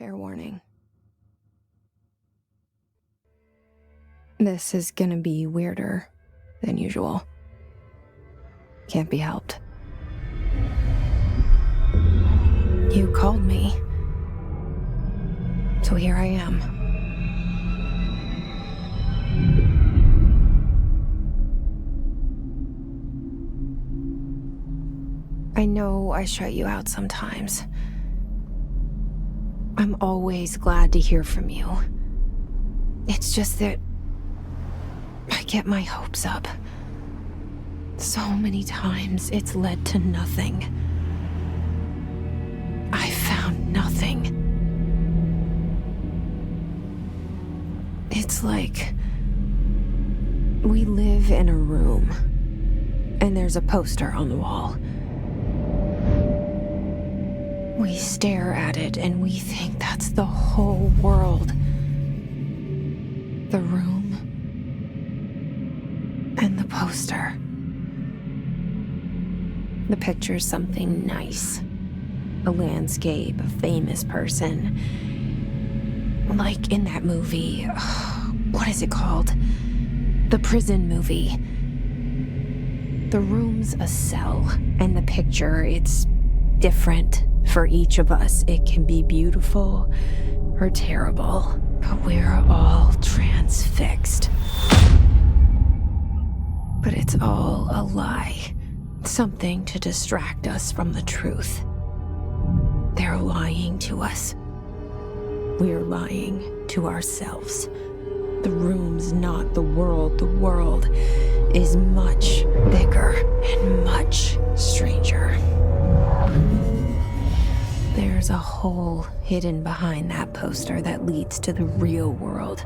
Fair warning. This is gonna be weirder than usual. Can't be helped. You called me. So here I am. I know I shut you out sometimes. I'm always glad to hear from you. It's just that I get my hopes up. So many times it's led to nothing. I found nothing. It's like we live in a room, and there's a poster on the wall. We stare at it and we think that's the whole world. The room and the poster. The picture's something nice. A landscape, a famous person. Like in that movie, what is it called? The prison movie. The room's a cell, and the picture, it's different for each of us. It can be beautiful or terrible, but we're all transfixed. But it's all a lie. Something to distract us from the truth. They're lying to us. We're lying to ourselves. The room's not the world. The world is much bigger and much stranger. There's a hole hidden behind that poster that leads to the real world.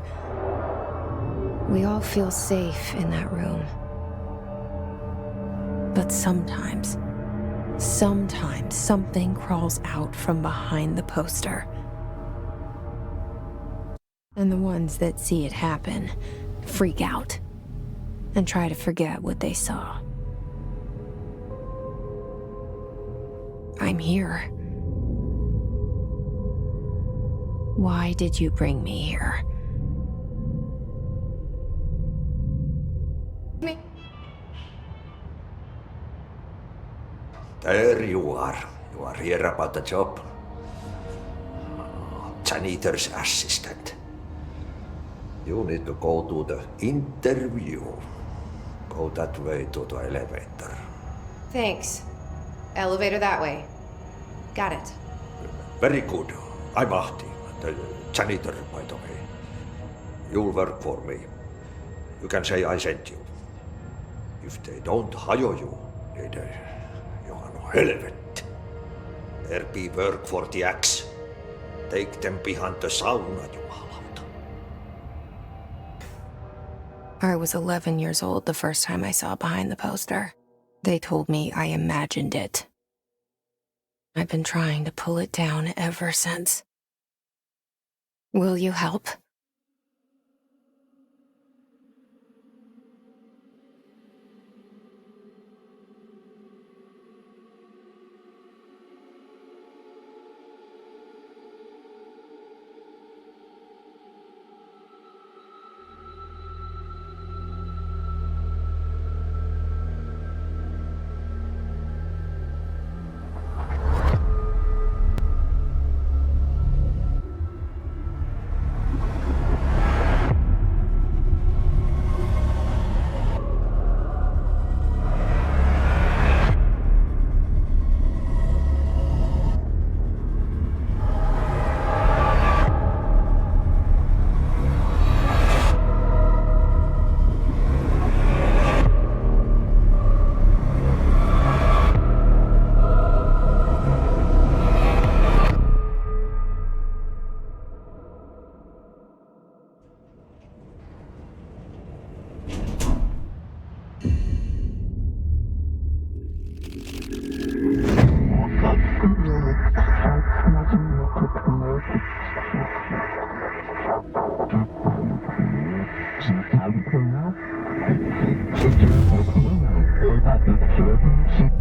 We all feel safe in that room. But sometimes something crawls out from behind the poster. And the ones that see it happen freak out and try to forget what they saw. I'm here. Why did you bring me here? Me. There you are. You are here about the job. Janitor's assistant. You need to go to the interview. Go that way to the elevator. Thanks. Elevator that way. Got it. Very good. I'm Ahti, the janitor, by the way. You'll work for me. You can say I sent you. If they don't hire you, then you're no helvet. There be work for the axe. Take them behind the sauna, you malauta. I was 11 years old the first time I saw behind the poster. They told me I imagined it. I've been trying to pull it down ever since. Will you help?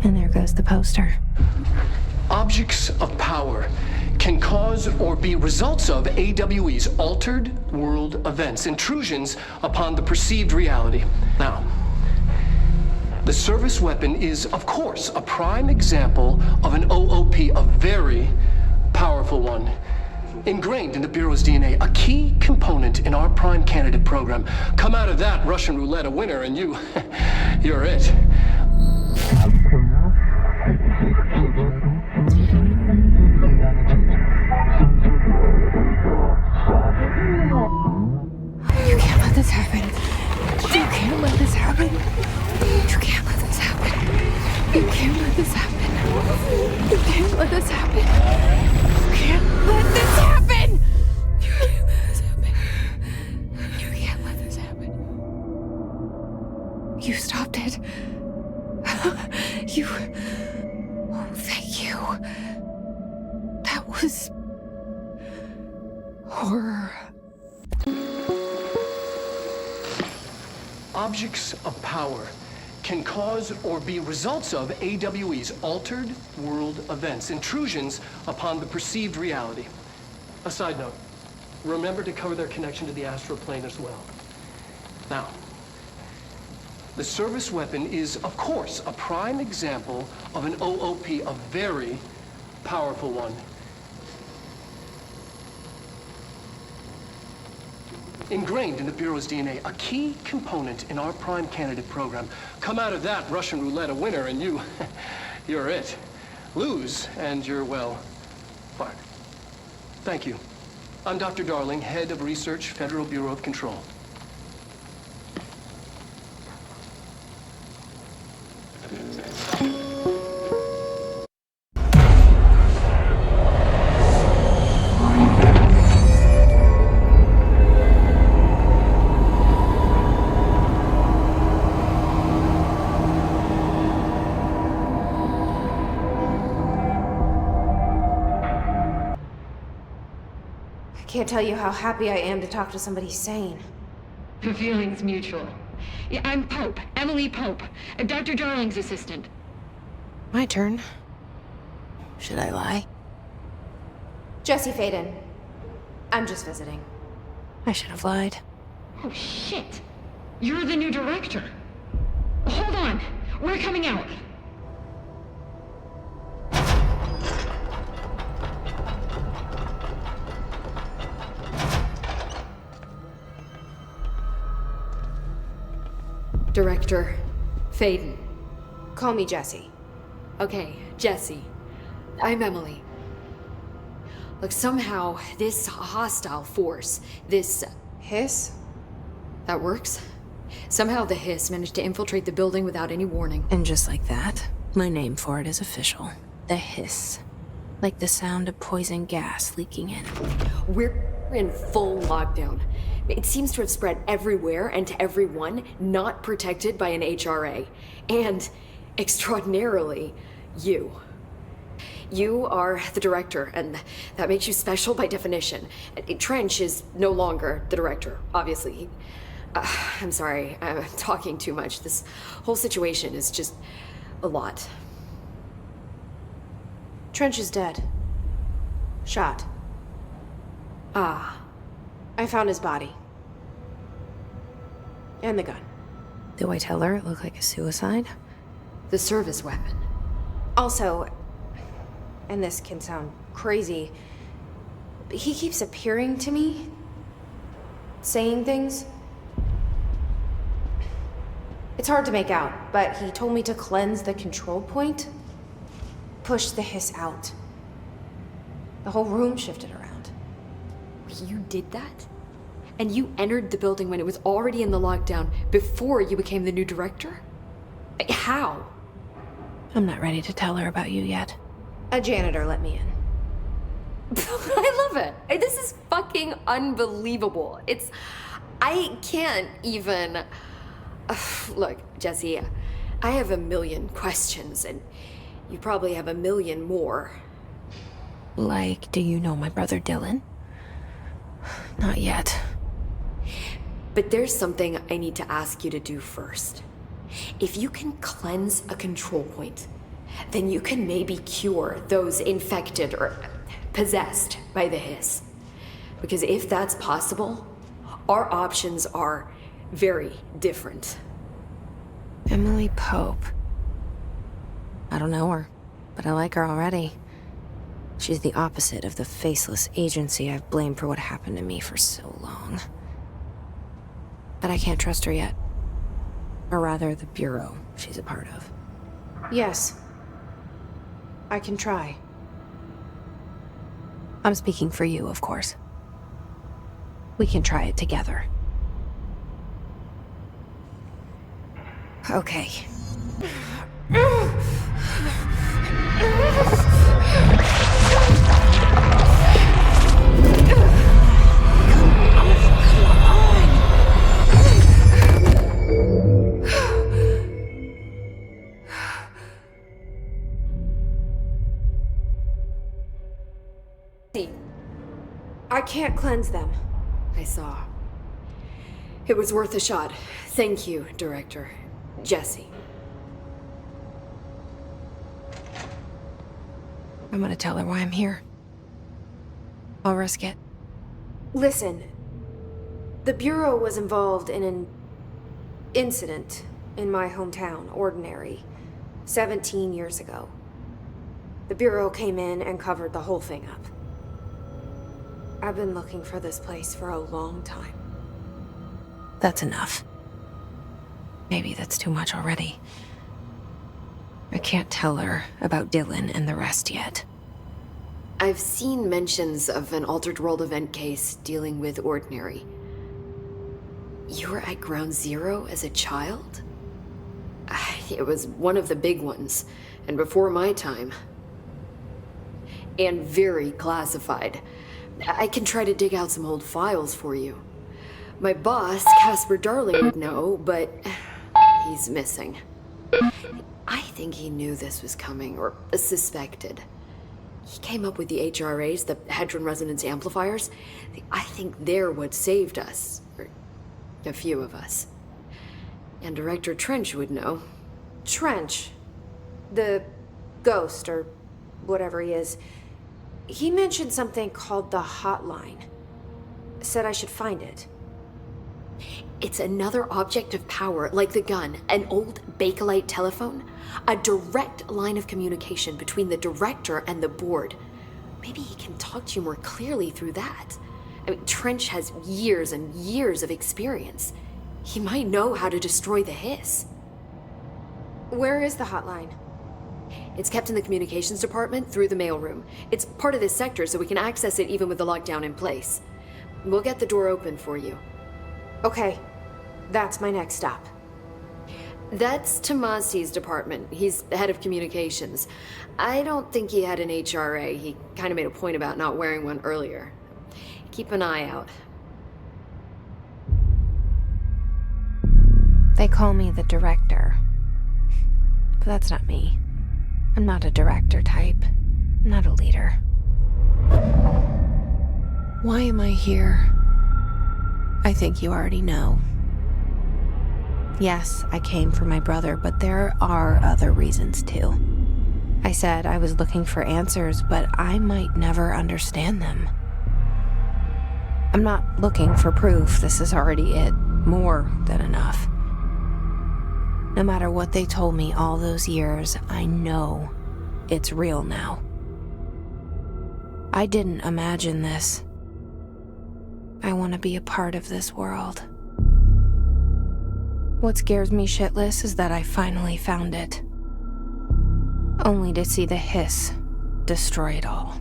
And there goes the poster. Objects of power can cause or be results of AWE's altered world events, intrusions upon the perceived reality. Now, the service weapon is, of course, a prime example of an OOP, a very powerful one. Ingrained in the Bureau's DNA, a key component in our prime candidate program. Come out of that Russian roulette a winner, and you're it. You can't let this happen. You can't let this happen. You can't let this happen. You can't let this happen. You can't let this happen. You can't let this happen. You can't let this happen. You can't let this happen. You stopped it. You. Oh, thank you. That was horror. Objects of power can cause or be results of AWE's altered world events, intrusions upon the perceived reality. A side note, remember to cover their connection to the astral plane as well. Now, the service weapon is, of course, a prime example of an OOP, a very powerful one. Ingrained in the Bureau's DNA, a key component in our prime candidate program. Come out of that Russian roulette a winner, and you're it. Lose, and you're, well, fired. Thank you. I'm Dr. Darling, Head of Research, Federal Bureau of Control. I can't tell you how happy I am to talk to somebody sane. The feeling's mutual. Yeah, I'm Pope, Emily Pope, Dr. Darling's assistant. My turn. Should I lie? Jesse Faden. I'm just visiting. I should have lied. Oh, shit. You're the new director. Hold on. We're coming out. Director Faden. Call me Jesse. Okay, Jesse. I'm Emily. Look, somehow this hostile force, this... Hiss? that works? Somehow the hiss managed to infiltrate the building without any warning. And just like that, my name for it is official. The hiss. Like the sound of poison gas leaking in. We're in full lockdown. It seems to have spread everywhere and to everyone not protected by an HRA. And, extraordinarily, you. You are the director, and that makes you special by definition. Trench is no longer the director, obviously. I'm sorry, I'm talking too much. This whole situation is just a lot. Trench is dead. Shot. Ah. I found his body. And the gun. Do I tell her it looked like a suicide? The service weapon. Also, and this can sound crazy, but he keeps appearing to me, saying things. It's hard to make out, but he told me to cleanse the control point, push the hiss out. The whole room shifted around. You did that? And you entered the building when it was already in the lockdown before you became the new director? How? I'm not ready to tell her about you yet. A janitor let me in. I love it. This is fucking unbelievable. I can't even... Look, Jesse, I have a million questions, and you probably have a million more. Like, do you know my brother Dylan? Not yet. But there's something I need to ask you to do first. If you can cleanse a control point, then you can maybe cure those infected or possessed by the hiss. Because if that's possible, our options are very different. Emily Pope. I don't know her, but I like her already. She's the opposite of the faceless agency I've blamed for what happened to me for so long. But I can't trust her yet. Or rather, the bureau she's a part of. Yes. I can try. I'm speaking for you, of course. We can try it together. Okay. I can't cleanse them. I saw. It was worth a shot. Thank you, Director. Jesse. I'm gonna tell her why I'm here. I'll risk it. Listen, the Bureau was involved in an incident in my hometown, Ordinary, 17 years ago. The Bureau came in and covered the whole thing up. I've been looking for this place for a long time. That's enough. Maybe that's too much already. I can't tell her about Dylan and the rest yet. I've seen mentions of an Altered World event case dealing with Ordinary. You were at Ground Zero as a child? It was one of the big ones, and before my time. And very classified. I can try to dig out some old files for you. My boss, Casper Darling, would know, but he's missing. I think he knew this was coming, or suspected. He came up with the HRAs, the Hadron Resonance Amplifiers. I think they're what saved us. Or a few of us. And Director Trench would know. Trench, the ghost, or whatever he is, he mentioned something called the Hotline. Said I should find it. It's another object of power, like the gun, an old Bakelite telephone. A direct line of communication between the director and the board. Maybe he can talk to you more clearly through that. I mean, Trench has years and years of experience. He might know how to destroy the hiss. Where is the Hotline? It's kept in the communications department through the mailroom. It's part of this sector, so we can access it even with the lockdown in place. We'll get the door open for you. Okay, that's my next stop. That's Tomasi's department. He's head of communications. I don't think he had an HRA. He kind of made a point about not wearing one earlier. Keep an eye out. They call me the director. But that's not me. I'm not a director type. I'm not a leader. Why am I here? I think you already know. Yes, I came for my brother, but there are other reasons too. I said I was looking for answers, but I might never understand them. I'm not looking for proof. This is already it. More than enough. No matter what they told me all those years, I know it's real now. I didn't imagine this. I want to be a part of this world. What scares me shitless is that I finally found it. Only to see the hiss destroy it all.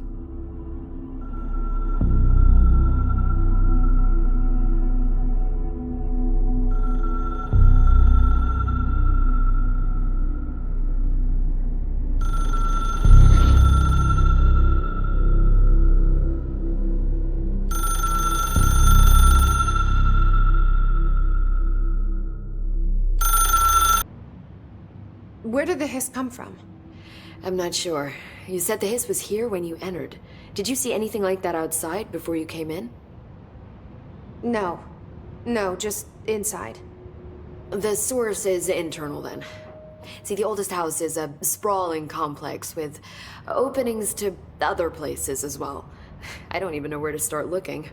Where did the hiss come from? I'm not sure. You said the hiss was here when you entered. Did you see anything like that outside before you came in? No, just inside. The source is internal then. See, the oldest house is a sprawling complex with openings to other places as well. I don't even know where to start looking.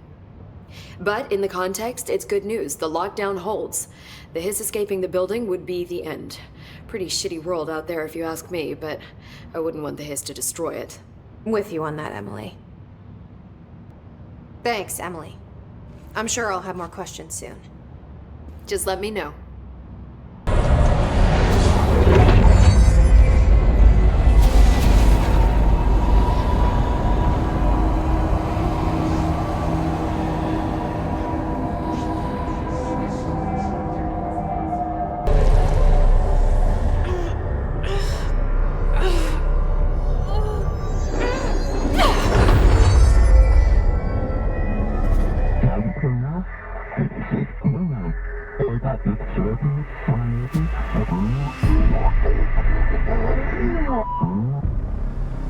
But in the context, it's good news. The lockdown holds. The hiss escaping the building would be the end. Pretty shitty world out there if you ask me, but I wouldn't want the hiss to destroy it. With you on that, Emily. Thanks, Emily. I'm sure I'll have more questions soon. Just let me know.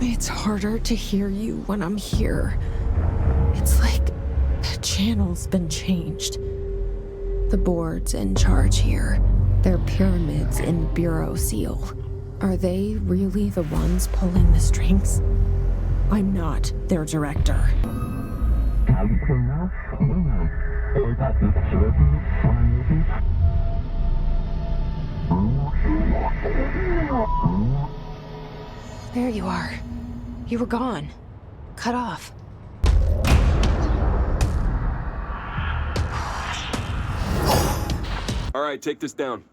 It's harder to hear you when I'm here. It's like the channel's been changed. The board's in charge here. They're pyramids in Bureau Seal. Are they really the ones pulling the strings? I'm not their director. There you are. You were gone. Cut off. All right, take this down.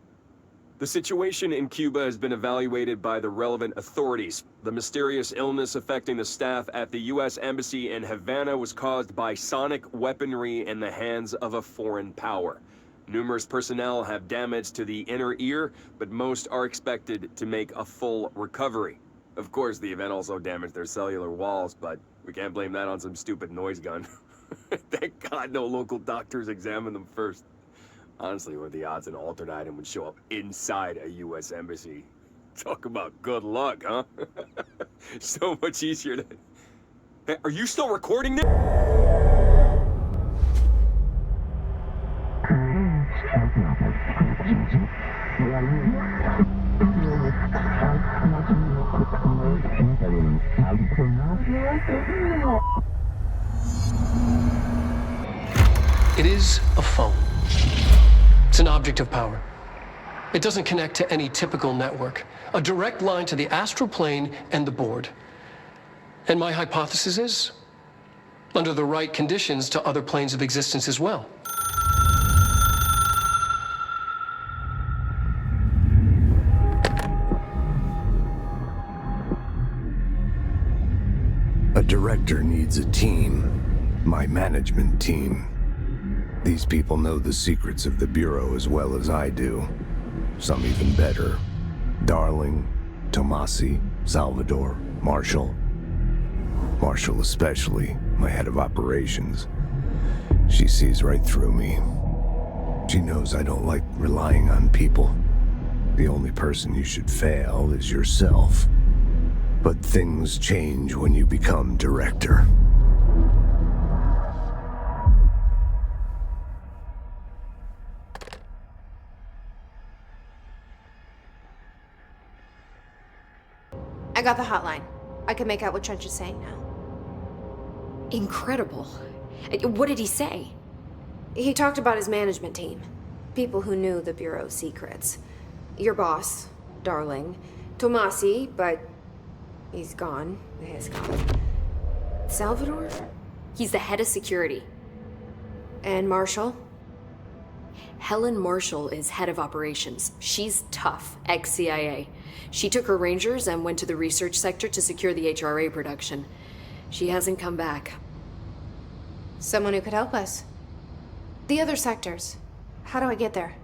The situation in Cuba has been evaluated by the relevant authorities. The mysterious illness affecting the staff at the U.S. Embassy in Havana was caused by sonic weaponry in the hands of a foreign power. Numerous personnel have damage to the inner ear, but most are expected to make a full recovery. Of course, the event also damaged their cellular walls, but we can't blame that on some stupid noise gun. Thank God no local doctors examined them first. Honestly, what are the odds an altered item would show up inside a U.S. embassy? Talk about good luck, huh? So much easier to... Hey, are you still recording this? It is a phone. It's an object of power. It doesn't connect to any typical network. A direct line to the astral plane and the board. And my hypothesis is, under the right conditions, to other planes of existence as well. A director needs a team. My management team. These people know the secrets of the Bureau as well as I do. Some even better. Darling, Tomasi, Salvador, Marshall. Marshall especially, my head of operations. She sees right through me. She knows I don't like relying on people. The only person you should fail is yourself. But things change when you become director. I got the hotline. I can make out what Trench is saying now. Incredible. What did he say? He talked about his management team. People who knew the Bureau's secrets. Your boss, Darling. Tomasi, but he's gone. He's gone. Salvador? He's the head of security. And Marshall? Helen Marshall is head of operations. She's tough, ex-CIA. She took her Rangers and went to the research sector to secure the HRA production. She hasn't come back. Someone who could help us. The other sectors. How do I get there?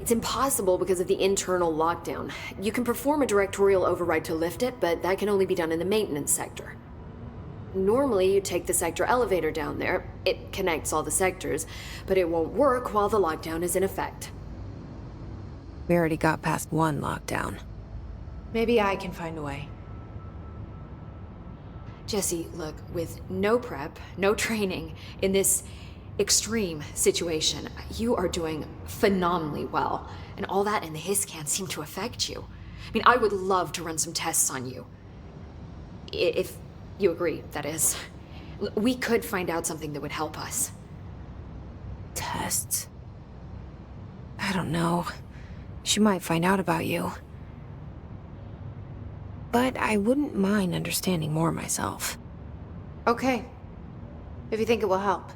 It's impossible because of the internal lockdown. You can perform a directorial override to lift it, but that can only be done in the maintenance sector. Normally, you take the sector elevator down there. It connects all the sectors, but it won't work while the lockdown is in effect. We already got past one lockdown. Maybe I can find a way. Jesse, look, with no prep, no training, in this extreme situation. You are doing phenomenally well, and all that in the hiss can't seem to affect you. I mean, I would love to run some tests on you. If you agree, that is. We could find out something that would help us. Tests? I don't know. She might find out about you. But I wouldn't mind understanding more myself. Okay. If you think it will help.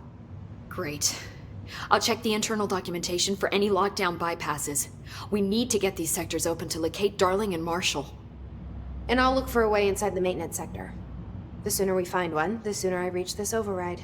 Great. I'll check the internal documentation for any lockdown bypasses. We need to get these sectors open to locate Darling and Marshall. And I'll look for a way inside the maintenance sector. The sooner we find one, the sooner I reach this override.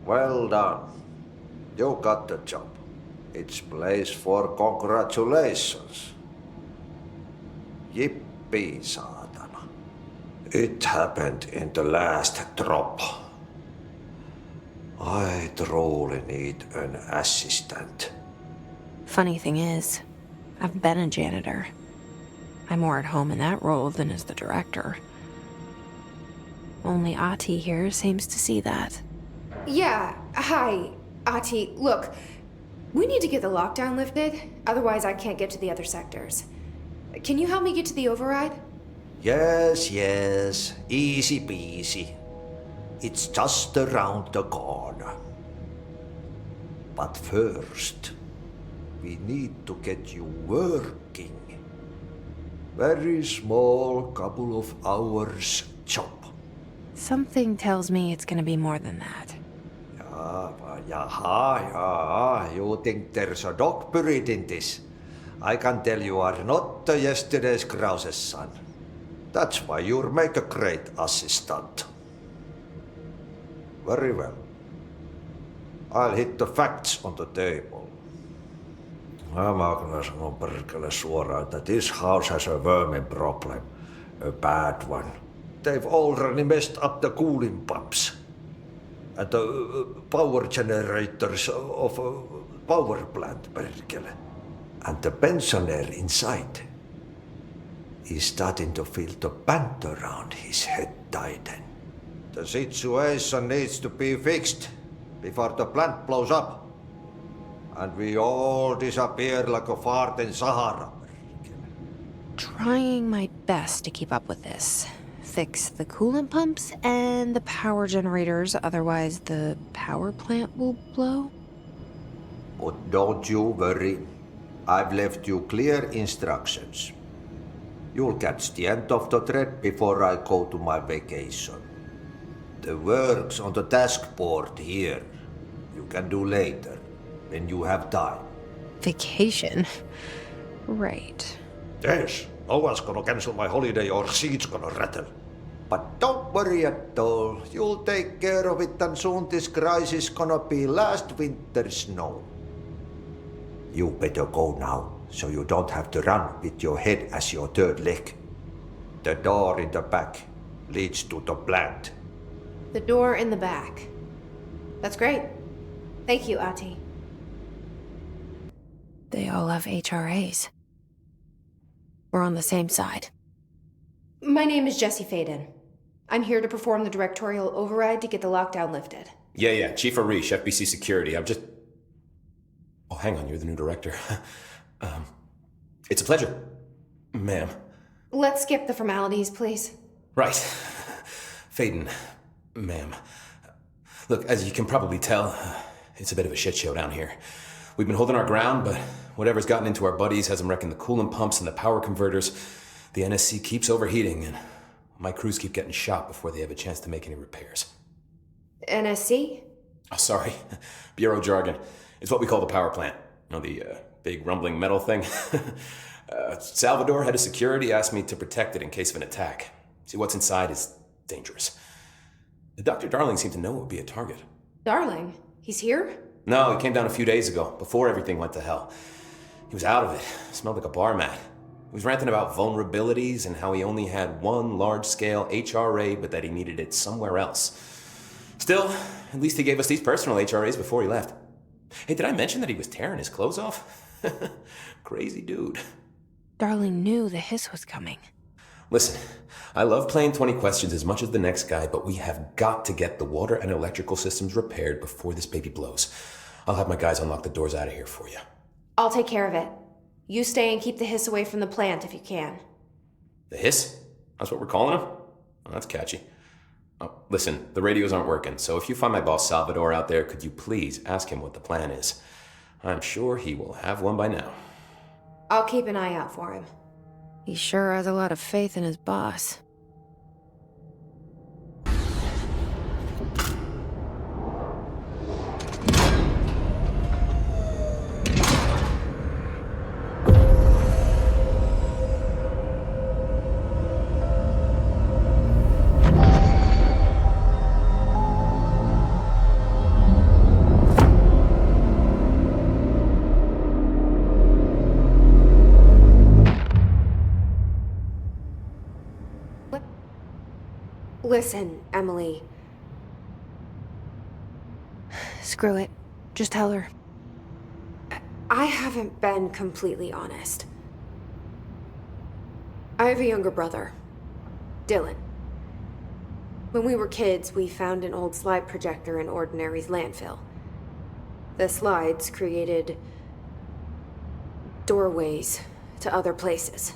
Well done. You got the job. It's place for congratulations. Yippee, saatana. It happened in the last drop. I truly need an assistant. Funny thing is, I've been a janitor. I'm more at home in that role than as the director. Only Ati here seems to see that. Yeah, hi, Ati. Look, we need to get the lockdown lifted, otherwise I can't get to the other sectors. Can you help me get to the override? Yes, easy peasy. It's just around the corner. But first, we need to get you working. Very small, couple of hours job. Something tells me it's gonna be more than that. Yaha, you think there's a dog buried in this? I can tell you are not the yesterday's Krause's son. That's why you'll make a great assistant. Very well. I'll hit the facts on the table. Mä kyllä sanon perkele suoraan, että this house has a vermin problem. A bad one. They've already messed up the cooling pumps. And the power generators of a power plant, perkele. And the pensioner inside is starting to feel the band around his head tighten. The situation needs to be fixed before the plant blows up. And we all disappear like a fart in Sahara. Trying my best to keep up with this. Fix the coolant pumps and the power generators, otherwise the power plant will blow. But don't you worry. I've left you clear instructions. You'll catch the end of the thread before I go to my vacation. The work's on the task board here. You can do later, when you have time. Vacation? Right. Yes, no one's gonna cancel my holiday or seat's gonna rattle. But don't worry at all. You'll take care of it and soon this crisis gonna be last winter's snow. You better go now, so you don't have to run with your head as your third leg. The door in the back leads to the plant. The door in the back. That's great. Thank you, Ati. They all have HRAs. We're on the same side. My name is Jesse Faden. I'm here to perform the directorial override to get the lockdown lifted. Yeah, Chief Arish, FBC Security. Oh, hang on, you're the new director. It's a pleasure, ma'am. Let's skip the formalities, please. Right. Faden, ma'am. Look, as you can probably tell, it's a bit of a shit show down here. We've been holding our ground, but whatever's gotten into our buddies has them wrecking the coolant pumps and the power converters. The NSC keeps overheating, and my crews keep getting shot before they have a chance to make any repairs. NSC? Oh, sorry. Bureau jargon. It's what we call the power plant. You know, the big rumbling metal thing? Salvador, head of security, asked me to protect it in case of an attack. See, what's inside is dangerous. Dr. Darling seemed to know it would be a target. Darling? He's here? No, he came down a few days ago, before everything went to hell. He was out of it. Smelled like a bar mat. He was ranting about vulnerabilities and how he only had one large-scale HRA, but that he needed it somewhere else. Still, at least he gave us these personal HRAs before he left. Hey, did I mention that he was tearing his clothes off? Crazy dude. Darling knew the hiss was coming. Listen, I love playing 20 questions as much as the next guy, but we have got to get the water and electrical systems repaired before this baby blows. I'll have my guys unlock the doors out of here for you. I'll take care of it. You stay and keep the hiss away from the plant if you can. The hiss? That's what we're calling him? Oh, that's catchy. Oh, listen, the radios aren't working, so if you find my boss Salvador out there, could you please ask him what the plan is? I'm sure he will have one by now. I'll keep an eye out for him. He sure has a lot of faith in his boss. Listen, Emily. Screw it. Just tell her. I haven't been completely honest. I have a younger brother, Dylan. When we were kids, we found an old slide projector in Ordinary's landfill. The slides created doorways to other places.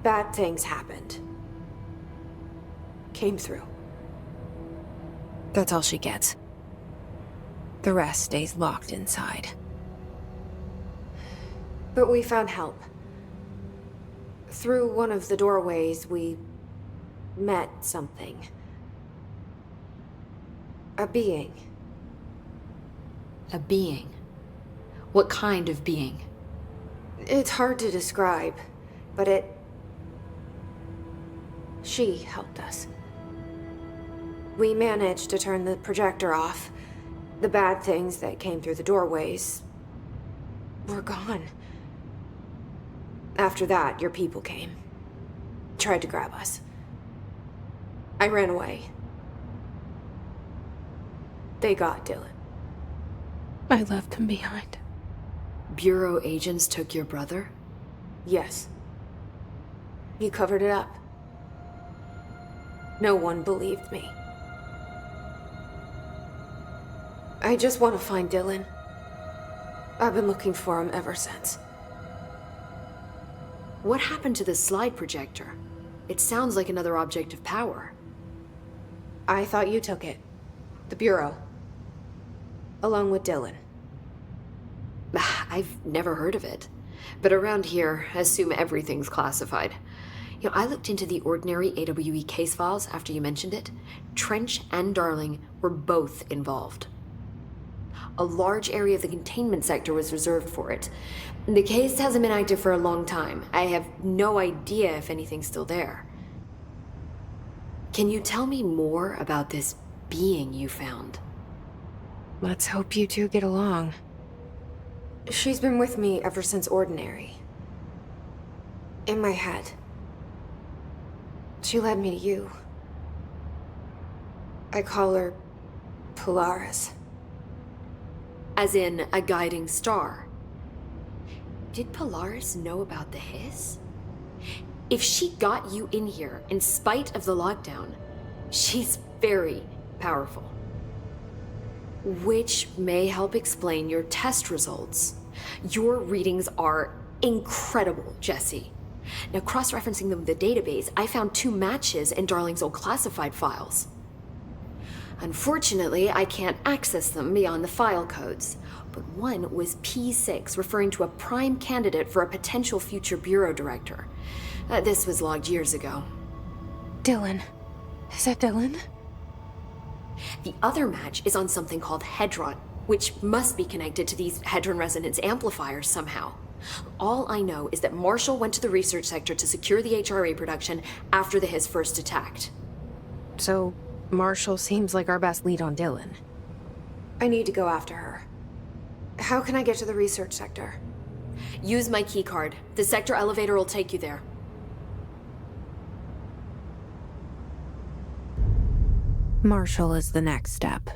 Bad things happened. Came through. That's all she gets. The rest stays locked inside. But we found help. Through one of the doorways, we met something. A being. A being? What kind of being? It's hard to describe, but she helped us. We managed to turn the projector off. The bad things that came through the doorways were gone. After that, your people came. Tried to grab us. I ran away. They got Dylan. I left him behind. Bureau agents took your brother? Yes. You covered it up. No one believed me. I just want to find Dylan. I've been looking for him ever since. What happened to the slide projector? It sounds like another object of power. I thought you took it. The Bureau. Along with Dylan. I've never heard of it. But around here, I assume everything's classified. You know, I looked into the Ordinary AWE case files after you mentioned it. Trench and Darling were both involved. A large area of the containment sector was reserved for it. The case hasn't been active for a long time. I have no idea if anything's still there. Can you tell me more about this being you found? Let's hope you two get along. She's been with me ever since Ordinary. In my head. She led me to you. I call her Polaris. As in a guiding star. Did Polaris know about the hiss? If she got you in here in spite of the lockdown, she's very powerful. Which may help explain your test results. Your readings are incredible, Jesse. Now, cross-referencing them with the database, I found 2 matches in Darling's old classified files. Unfortunately, I can't access them beyond the file codes, but one was P6, referring to a prime candidate for a potential future bureau director. This was logged years ago. Dylan. Is that Dylan? The other match is on something called Hedron, which must be connected to these Hedron resonance amplifiers somehow. All I know is that Marshall went to the research sector to secure the HRA production after the Hiss first attacked. So, Marshall seems like our best lead on Dylan. I need to go after her. How can I get to the research sector? Use my keycard. The sector elevator will take you there. Marshall is the next step.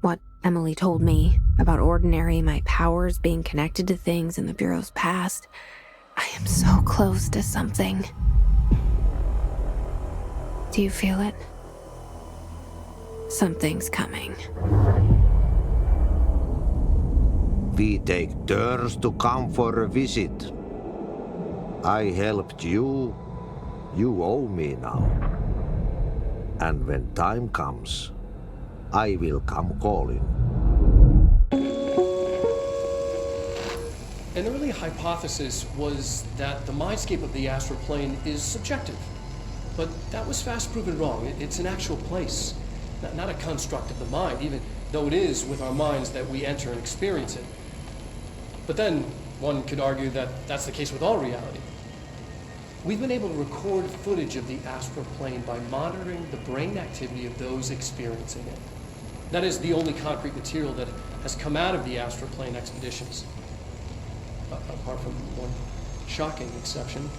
What Emily told me about Ordinary, my powers being connected to things in the Bureau's past, I am so close to something. Do you feel it? Something's coming. We take turns to come for a visit. I helped you. You owe me now. And when time comes, I will come calling. An early hypothesis was that the mindscape of the astral plane is subjective. But that was fast proven wrong. It's an actual place, not a construct of the mind, even though it is with our minds that we enter and experience it. But then, one could argue that that's the case with all reality. We've been able to record footage of the astral plane by monitoring the brain activity of those experiencing it. That is the only concrete material that has come out of the astral plane expeditions. Apart from one shocking exception.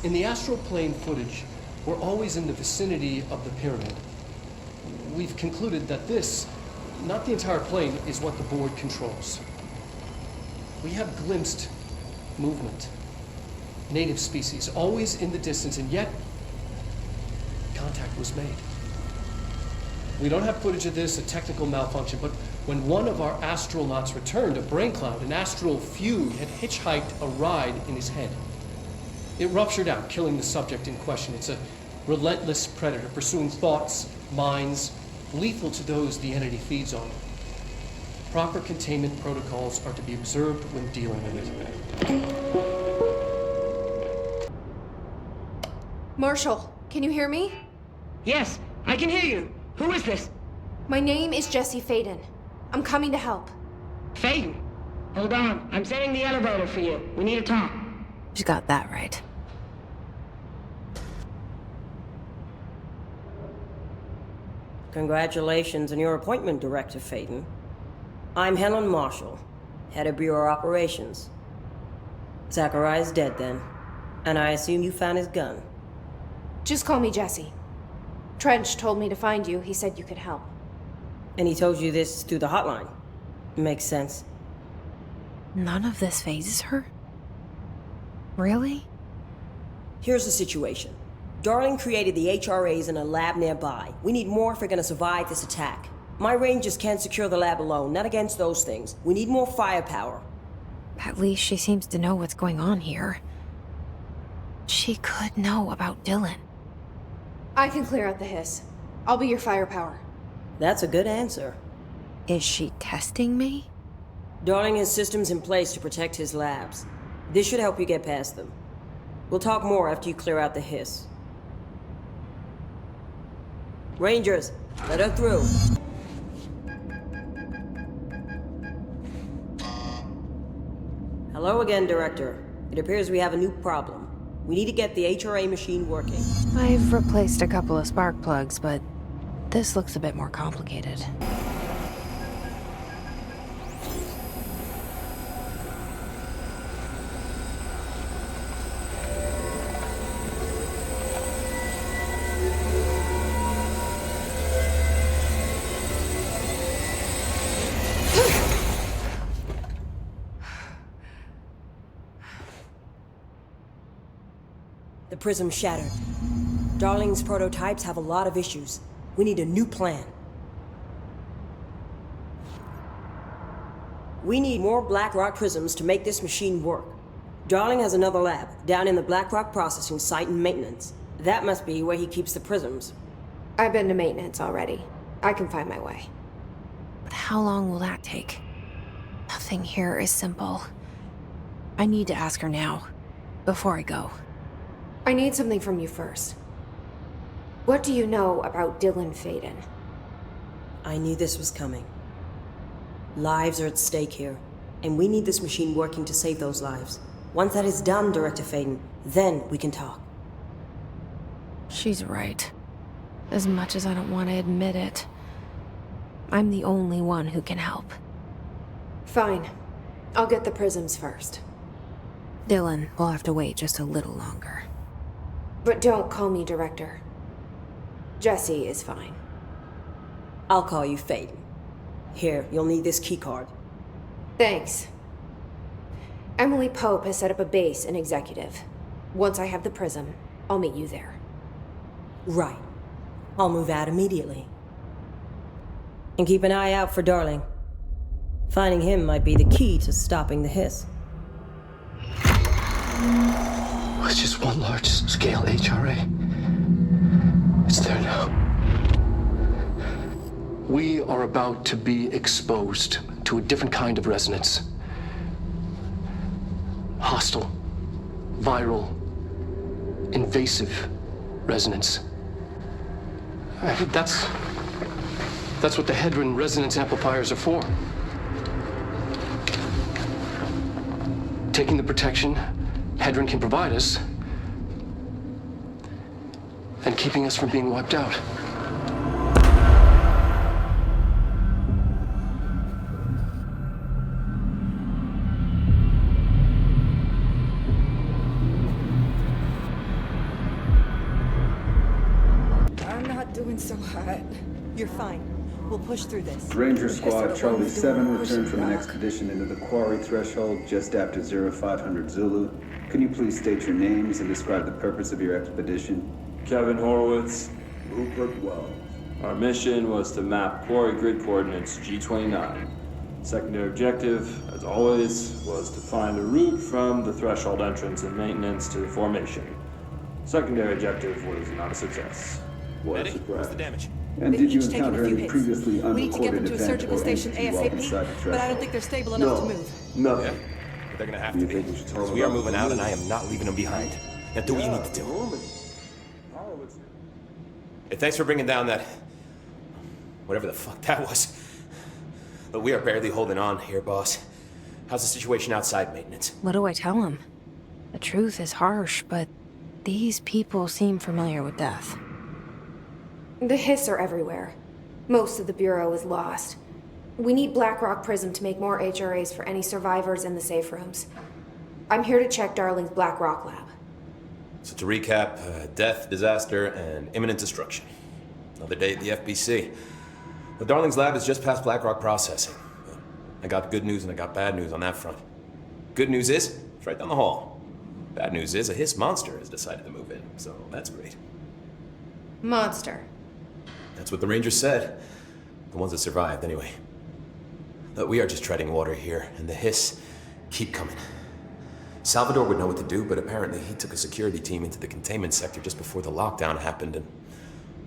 In the astral plane footage, we're always in the vicinity of the pyramid. We've concluded that this, not the entire plane, is what the board controls. We have glimpsed movement. Native species, always in the distance, and yet contact was made. We don't have footage of this, a technical malfunction, but when one of our astronauts returned, a brain cloud, an astral fugue, had hitchhiked a ride in his head. It ruptured out, killing the subject in question. It's a relentless predator, pursuing thoughts, minds, lethal to those the entity feeds on. Proper containment protocols are to be observed when dealing with it. Marshall, can you hear me? Yes, I can hear you. Who is this? My name is Jesse Faden. I'm coming to help. Faden. Hold on. I'm setting the elevator for you. We need to talk. She's got that right. Congratulations on your appointment, Director Faden. I'm Helen Marshall, head of Bureau Operations. Zachariah's dead then, and I assume you found his gun. Just call me Jesse. Trench told me to find you. He said you could help. And he told you this through the hotline. Makes sense. None of this phases her? Really? Here's the situation. Darling created the HRAs in a lab nearby. We need more if we're gonna survive this attack. My rangers can't secure the lab alone, not against those things. We need more firepower. At least she seems to know what's going on here. She could know about Dylan. I can clear out the hiss. I'll be your firepower. That's a good answer. Is she testing me? Darling has systems in place to protect his labs. This should help you get past them. We'll talk more after you clear out the hiss. Rangers, let her through. Hello again, Director. It appears we have a new problem. We need to get the HRA machine working. I've replaced a couple of spark plugs, but this looks a bit more complicated. prism shattered. Darling's prototypes have a lot of issues. We need a new plan. We need more Blackrock prisms to make this machine work. Darling has another lab, down in the Blackrock processing site in maintenance. That must be where he keeps the prisms. I've been to maintenance already. I can find my way. But how long will that take? Nothing here is simple. I need to ask her now, before I go. I need something from you first. What do you know about Dylan Faden? I knew this was coming. Lives are at stake here, and we need this machine working to save those lives. Once that is done, Director Faden, then we can talk. She's right. As much as I don't want to admit it, I'm the only one who can help. Fine. I'll get the prisms first. Dylan will have to wait just a little longer. But don't call me Director. Jesse is fine. I'll call you Faden. Here, you'll need this keycard. Thanks. Emily Pope has set up a base in Executive. Once I have the prism, I'll meet you there. Right. I'll move out immediately. And keep an eye out for Darling. Finding him might be the key to stopping the hiss. It's just one large-scale HRA. It's there now. We are about to be exposed to a different kind of resonance. Hostile, viral, invasive resonance. I think that's what the Hedron resonance amplifiers are for. Taking the protection Hedron can provide us, and keeping us from being wiped out. I'm not doing so hot. You're fine. We'll push through this. Ranger Squad Charlie 7 returned from an expedition into the quarry threshold just after 0500 Zulu. Can you please state your names and describe the purpose of your expedition? Kevin Horowitz. Rupert Wells. Our mission was to map quarry grid coordinates G29. Secondary objective, as always, was to find a route from the threshold entrance and maintenance to the formation. Secondary objective was not a success. Eddie, what's the damage? And did you encounter any previously We need to get them unrecorded to a event surgical or station entity while inside the ASAP, but I don't think they're stable enough to move. Nothing. Yeah, but they're gonna have Do to you be. think we should tell Because them we are about moving the out, and move? I am not leaving them behind. Now do what you need to do. Hey, thanks for bringing down that... whatever the fuck that was. But we are barely holding on here, boss. How's the situation outside maintenance? What do I tell him? The truth is harsh, but these people seem familiar with death. The hiss are everywhere. Most of the Bureau is lost. We need Blackrock Prism to make more HRAs for any survivors in the safe rooms. I'm here to check Darling's Blackrock lab. So to recap, death, disaster, and imminent destruction. Another day at the FBC. But Darling's lab is just past Blackrock processing. I got good news and I got bad news on that front. Good news is, it's right down the hall. Bad news is, a hiss monster has decided to move in, so that's great. Monster. That's what the Rangers said. The ones that survived, anyway. But we are just treading water here, and the hiss keep coming. Salvador would know what to do, but apparently he took a security team into the containment sector just before the lockdown happened, and,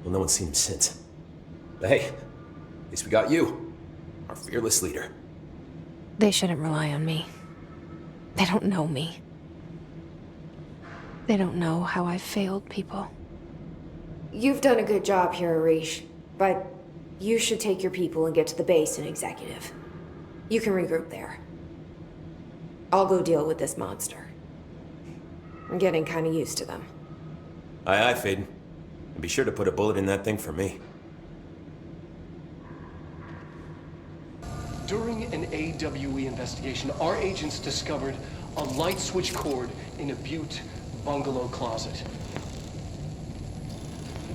well, no one's seen him since. But hey, at least we got you, our fearless leader. They shouldn't rely on me. They don't know me. They don't know how I've failed people. You've done a good job here, Arish, but you should take your people and get to the base in Executive. You can regroup there. I'll go deal with this monster. I'm getting kind of used to them. Aye, aye, Faden. And be sure to put a bullet in that thing for me. During an AWE investigation, our agents discovered a light switch cord in a Butte bungalow closet.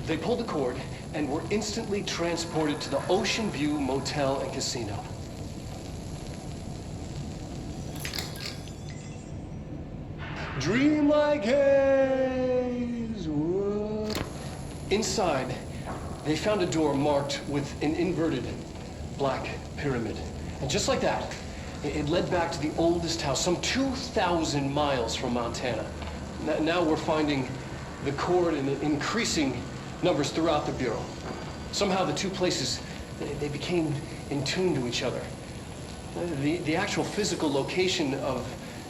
They pulled the cord and were instantly transported to the Ocean View Motel and Casino. Dream like haze! Inside, they found a door marked with an inverted black pyramid. And just like that, it led back to the oldest house, some 2,000 miles from Montana. Now we're finding the cord in increasing numbers throughout the Bureau. Somehow the two places, they became in tune to each other. The actual physical location of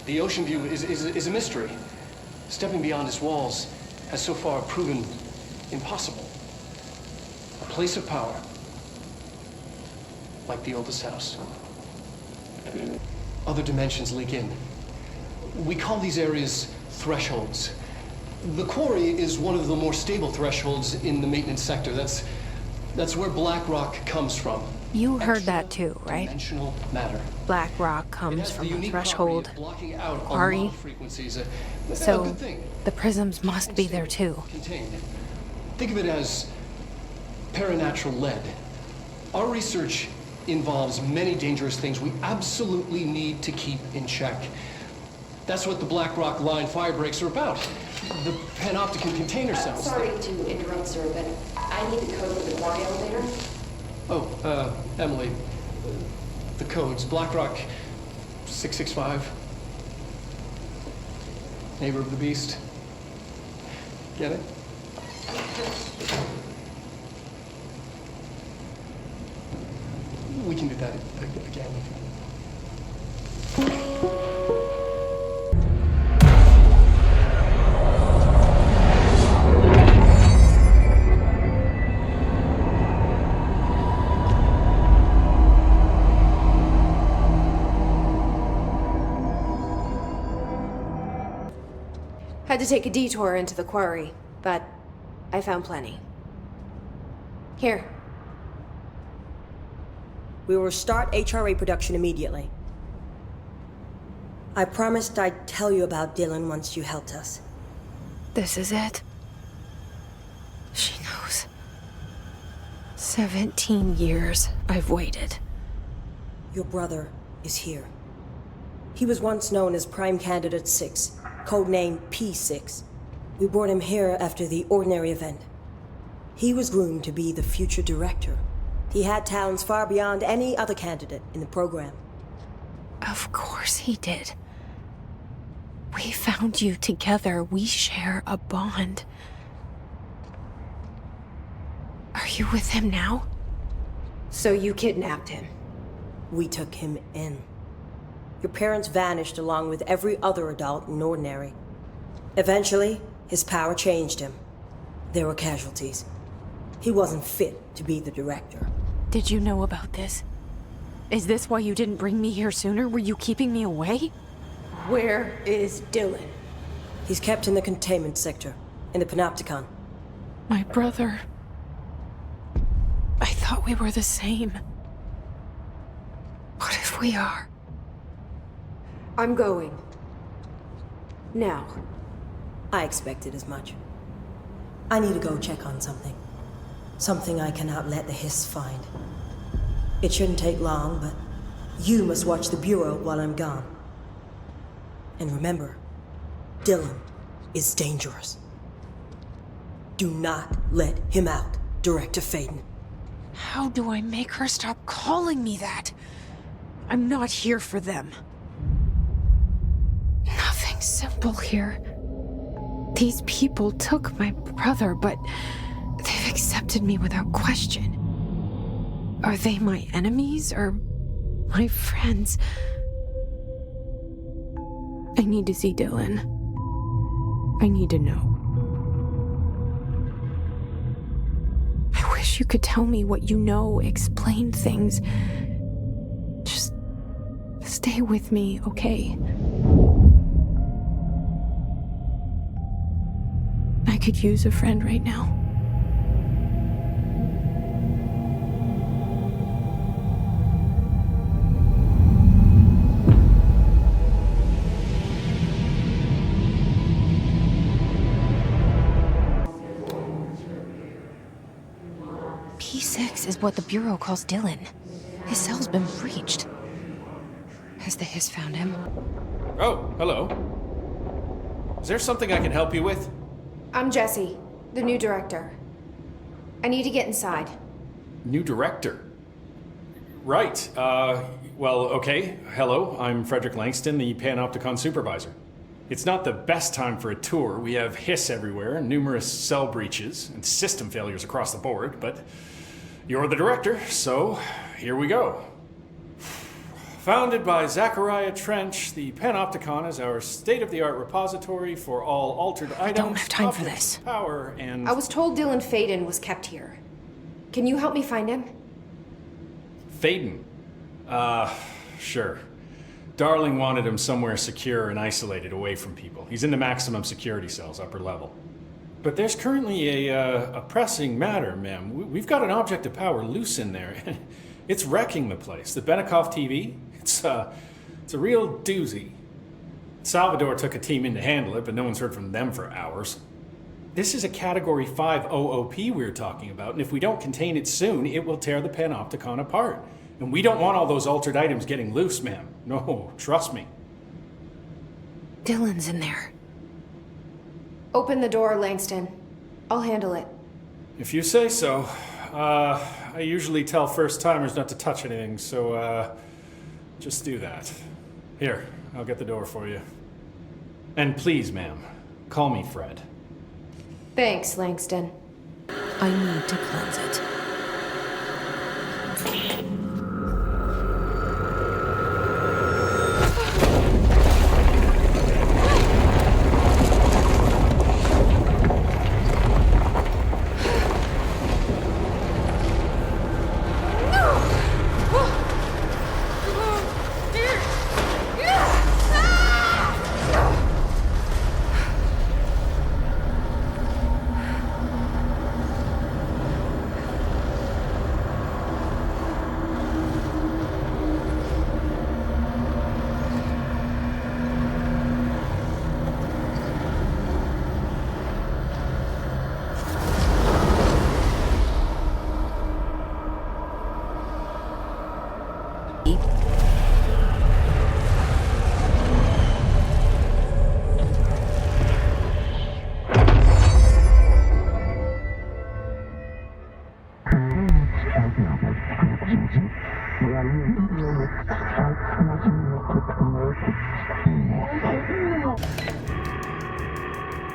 the ocean view is a mystery. Stepping beyond its walls has so far proven impossible. A place of power, like the oldest house. Other dimensions leak in. We call these areas thresholds. The quarry is one of the more stable thresholds in the maintenance sector. That's where black rock comes from. You heard that too, right? Dimensional matter. Black rock comes from the threshold. Blocking out Quarry. Frequencies. So, a good thing. the prisms must be there too. Contained. Think of it as paranatural lead. Our research involves many dangerous things we absolutely need to keep in check. That's what the Black Rock Line fire breaks are about. The panopticon container cells. Sorry to interrupt, sir, but I need the code for the quarry elevator. Oh, Emily. The codes. Black Rock 665. Neighbor of the Beast. Get it? We can do that again. Had to take a detour into the quarry, but I found plenty. Here. We will start HRA production immediately. I promised I'd tell you about Dylan once you helped us. This is it. She knows. 17 years I've waited. Your brother is here. He was once known as Prime Candidate 6, codenamed P6. We brought him here after the ordinary event. He was groomed to be the future director. He had talents far beyond any other candidate in the program. Of course he did. We found you together. We share a bond. Are you with him now? So you kidnapped him? We took him in. Your parents vanished along with every other adult in Ordinary. Eventually, his power changed him. There were casualties. He wasn't fit to be the director. Did you know about this? Is this why you didn't bring me here sooner? Were you keeping me away? Where is Dylan? He's kept in the containment sector, in the Panopticon. My brother. I thought we were the same. What if we are? I'm going. Now. I expected as much. I need to go check on something. Something I cannot let the Hiss find. It shouldn't take long, but you must watch the Bureau while I'm gone. And remember, Dylan is dangerous. Do not let him out, Director Faden. How do I make her stop calling me that? I'm not here for them. Nothing simple here. These people took my brother, but they've accepted me without question. Are they my enemies or my friends? I need to see Dylan. I need to know. I wish you could tell me what you know, explain things. Just stay with me, okay? I could use a friend right now. P6 is what the Bureau calls Dylan. His cell's been breached. Has the Hiss found him? Oh, hello. Is there something I can help you with? I'm Jesse, the new director. I need to get inside. New director. Right. Well, okay. Hello, I'm Frederick Langston, the Panopticon supervisor. It's not the best time for a tour. We have hiss everywhere, numerous cell breaches, and system failures across the board, but you're the director, so here we go. Founded by Zachariah Trench, the Panopticon is our state-of-the-art repository for all altered items. I don't have time for objects, this. Power and... I was told Dylan Faden was kept here. Can you help me find him? Faden? Sure. Darling wanted him somewhere secure and isolated away from people. He's in the maximum security cells, upper level. But there's currently a pressing matter, ma'am. We've got an object of power loose in there. It's wrecking the place. The Benikoff TV, it's a real doozy. Salvador took a team in to handle it, but no one's heard from them for hours. This is a Category 5 OOP we're talking about, and if we don't contain it soon, it will tear the Panopticon apart. And we don't want all those altered items getting loose, ma'am. No, trust me. Dylan's in there. Open the door, Langston. I'll handle it. If you say so. I usually tell first-timers not to touch anything, so, just do that. Here, I'll get the door for you. And please, ma'am, call me Fred. Thanks, Langston. I need to cleanse it.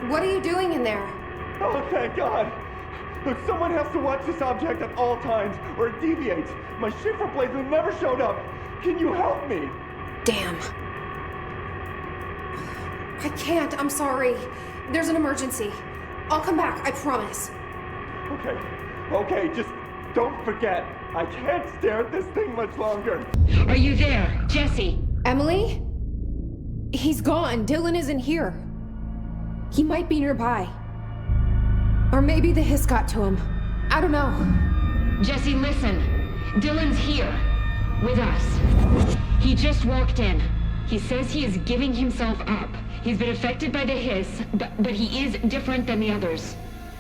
What are you doing in there? Oh, thank God! Look, someone has to watch this object at all times, or it deviates. My shifter blades have never showed up. Can you help me? Damn. I can't, I'm sorry. There's an emergency. I'll come back, I promise. Okay, just don't forget. I can't stare at this thing much longer. Are you there, Jesse? Emily? He's gone. Dylan isn't here. He might be nearby. Or maybe the hiss got to him. I don't know. Jesse, listen. Dylan's here. With us. He just walked in. He says he is giving himself up. He's been affected by the hiss, but he is different than the others.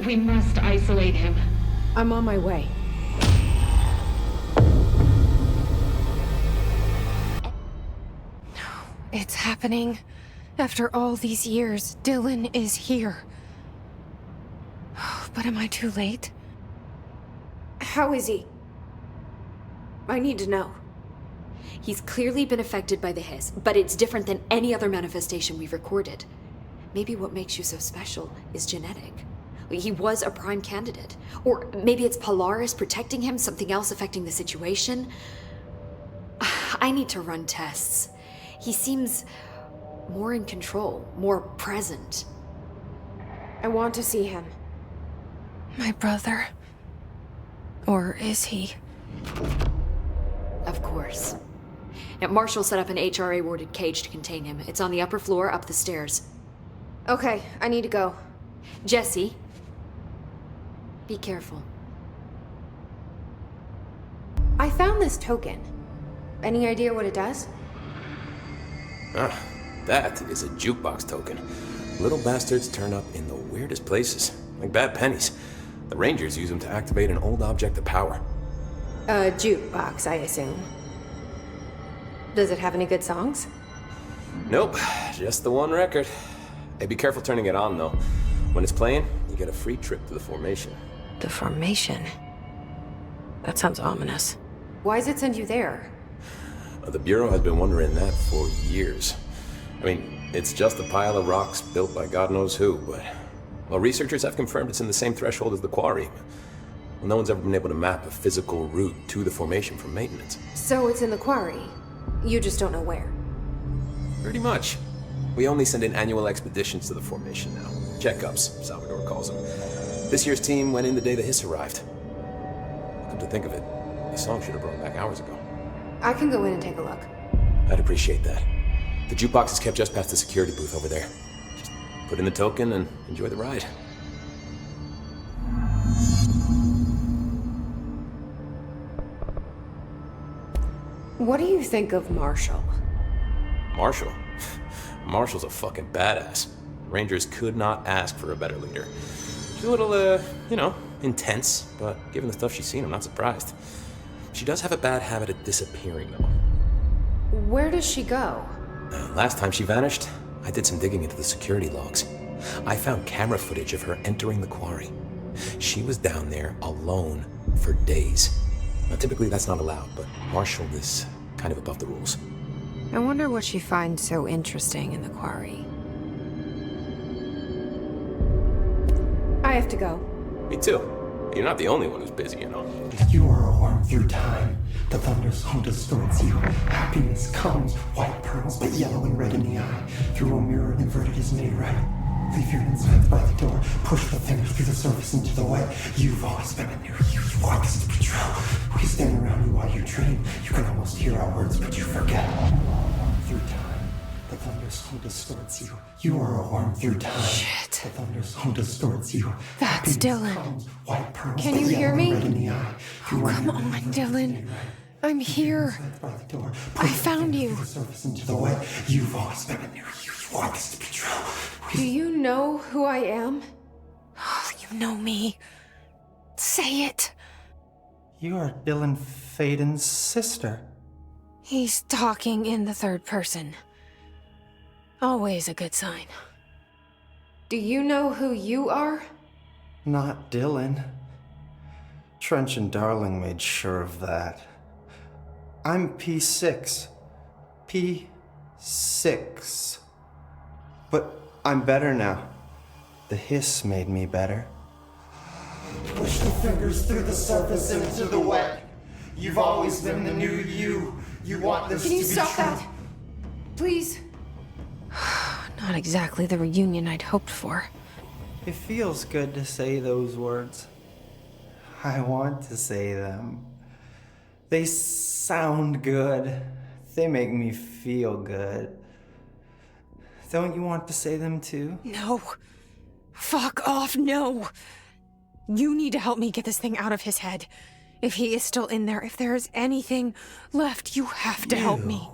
We must isolate him. I'm on my way. It's happening. After all these years, Dylan is here. But am I too late? How is he? I need to know. He's clearly been affected by the hiss, but it's different than any other manifestation we've recorded. Maybe what makes you so special is genetic. He was a prime candidate. Or maybe it's Polaris protecting him, something else affecting the situation. I need to run tests. He seems more in control, more present. I want to see him. My brother? Or is he? Of course. Now, Marshall set up an HRA-warded cage to contain him. It's on the upper floor, up the stairs. Okay, I need to go. Jesse, be careful. I found this token. Any idea what it does? That is a jukebox token. Little bastards turn up in the weirdest places, like bad pennies. The Rangers use them to activate an old object of power. A jukebox, I assume. Does it have any good songs? Nope, just the one record. Hey, be careful turning it on, though. When it's playing, you get a free trip to the formation. The formation. That sounds ominous. Why does it send you there? The Bureau has been wondering that for years. I mean, it's just a pile of rocks built by God knows who, but... Well, researchers have confirmed it's in the same threshold as the quarry. Well, no one's ever been able to map a physical route to the formation from maintenance. So it's in the quarry. You just don't know where. Pretty much. We only send in annual expeditions to the formation now. Checkups, Salvador calls them. This year's team went in the day the hiss arrived. Come to think of it, the song should have brought back hours ago. I can go in and take a look. I'd appreciate that. The jukebox is kept just past the security booth over there. Just put in the token and enjoy the ride. What do you think of Marshall? Marshall? Marshall's a fucking badass. Rangers could not ask for a better leader. She's a little, intense, but given the stuff she's seen, I'm not surprised. She does have a bad habit of disappearing, though. Where does she go? Last time she vanished, I did some digging into the security logs. I found camera footage of her entering the quarry. She was down there alone for days. Now, typically that's not allowed, but Marshall is kind of above the rules. I wonder what she finds so interesting in the quarry. I have to go. Me too. You're not the only one who's busy, you know. You are a worm through time. The thunderstorm distorts you. Happiness comes, white pearls, but yellow and red in the eye. Through a mirror inverted is made right. Leave your insides by the door. Push the fingers through the surface into the wet. You've always been a near you. You want us to patrol. We stand around you while you dream. You can almost hear our words, but you forget. Through time. The thunderstorm distorts you. You are a worm through time. Shit. The thunderstorm distorts you. That's Dylan. Comes, white pearls, Can you hear me? Oh, come on, Dylan. I'm here. I found you. Into the wet. You've always been near you. You want us to patrol. Do you know who I am? Oh, you know me. Say it. You are Dylan Faden's sister. He's talking in the third person. Always a good sign. Do you know who you are? Not Dylan. Trench and Darling made sure of that. I'm P6. P6. But I'm better now. The hiss made me better. Push the fingers through the surface into the wet. You've always been the new you. You want this to be true. Can you stop that? Please? Not exactly the reunion I'd hoped for. It feels good to say those words. I want to say them. They sound good. They make me feel good. Don't you want to say them too? No. Fuck off, no. You need to help me get this thing out of his head. If he is still in there, if there is anything left, you have to help me.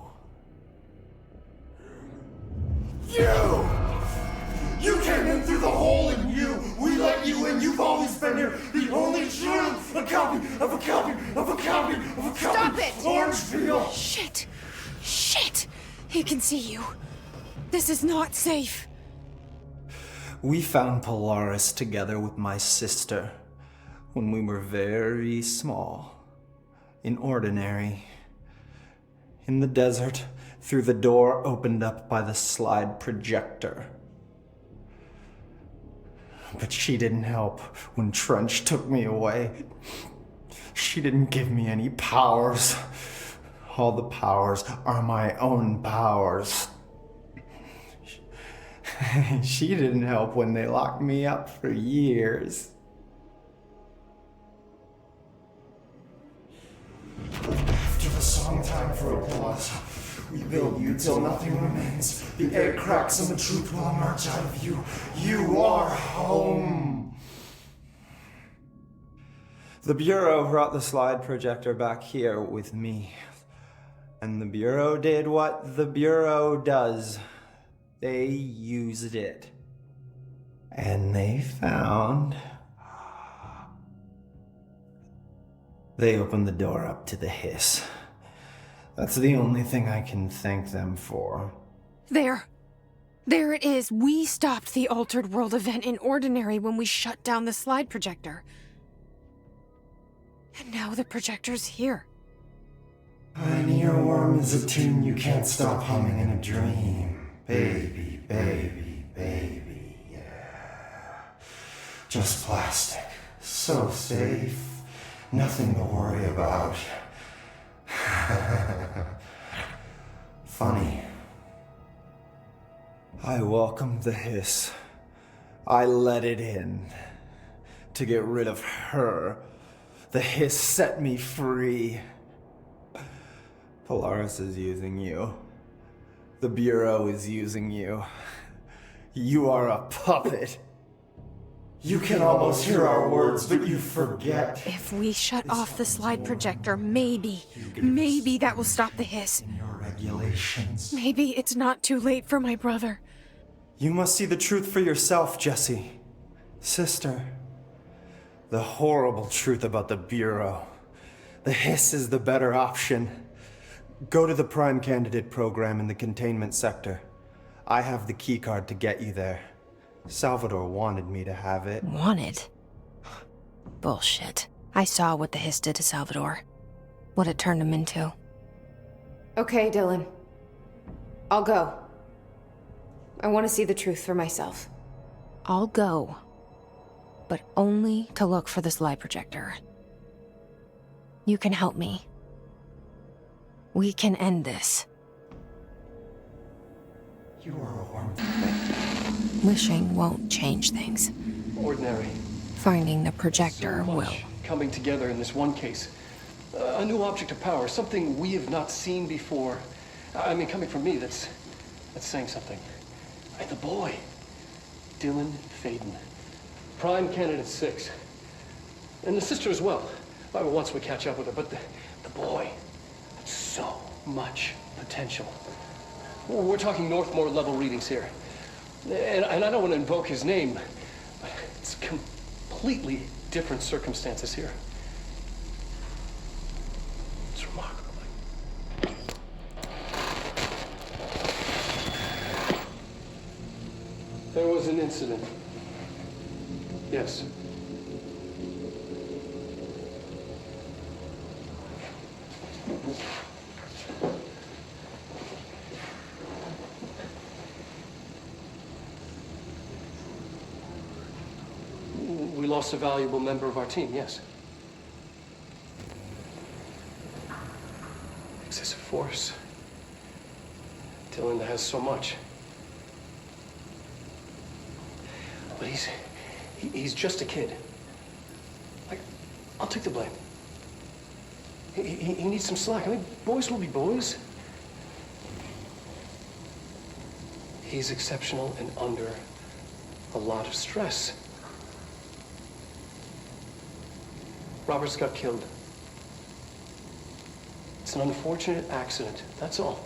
You came in through the hole in you. We let you in. You've always been here. The only true. A copy of a copy of a copy of a copy. Stop it! Orange peel. Shit. Shit. He can see you. This is not safe. We found Polaris together with my sister when we were very small. In Ordinary. In the desert, through the door opened up by the slide projector. But she didn't help when Trench took me away. She didn't give me any powers. All the powers are my own powers. She didn't help when they locked me up for years. After the song time for applause, we build you till nothing remains. The air cracks and the truth will emerge out of you. You are home. The Bureau brought the slide projector back here with me. And the Bureau did what the Bureau does. They used it. And they found... They opened the door up to the hiss. That's the only thing I can thank them for. There. There it is. We stopped the Altered World event in Ordinary when we shut down the slide projector. And now the projector's here. An earworm is a tune you can't stop humming in a dream. Baby, baby, baby, yeah. Just plastic. So safe. Nothing to worry about. Funny. I welcomed the hiss. I let it in. To get rid of her. The hiss set me free. Polaris is using you. The Bureau is using you. You are a puppet. You can almost hear our words, but you forget. If we shut off the slide projector, maybe that will stop the hiss. Your regulations. Maybe it's not too late for my brother. You must see the truth for yourself, Jesse. Sister. The horrible truth about the Bureau. The hiss is the better option. Go to the Prime Candidate program in the containment sector. I have the keycard to get you there. Salvador wanted me to have it. Wanted? Bullshit. I saw what the hiss did to Salvador. What it turned him into. Okay, Dylan. I'll go. I want to see the truth for myself. I'll go. But only to look for the slide projector. You can help me. We can end this. You are a worm. Wishing won't change things. Ordinary. Finding the projector So much will. coming together in this one case. A new object of power, something we have not seen before. I mean, coming from me, that's saying something. And the boy, Dylan Faden, Prime Candidate 6. And the sister as well. Once we catch up with her, but the boy, so much potential. We're talking Northmore level readings here. And I don't want to invoke his name, but it's completely different circumstances here. It's remarkable. There was an incident. Yes. We lost a valuable member of our team, yes. Excessive force. Dylan has so much. But he's just a kid. I'll take the blame. He needs some slack. I mean, boys will be boys. He's exceptional and under a lot of stress. Roberts got killed. It's an unfortunate accident, that's all.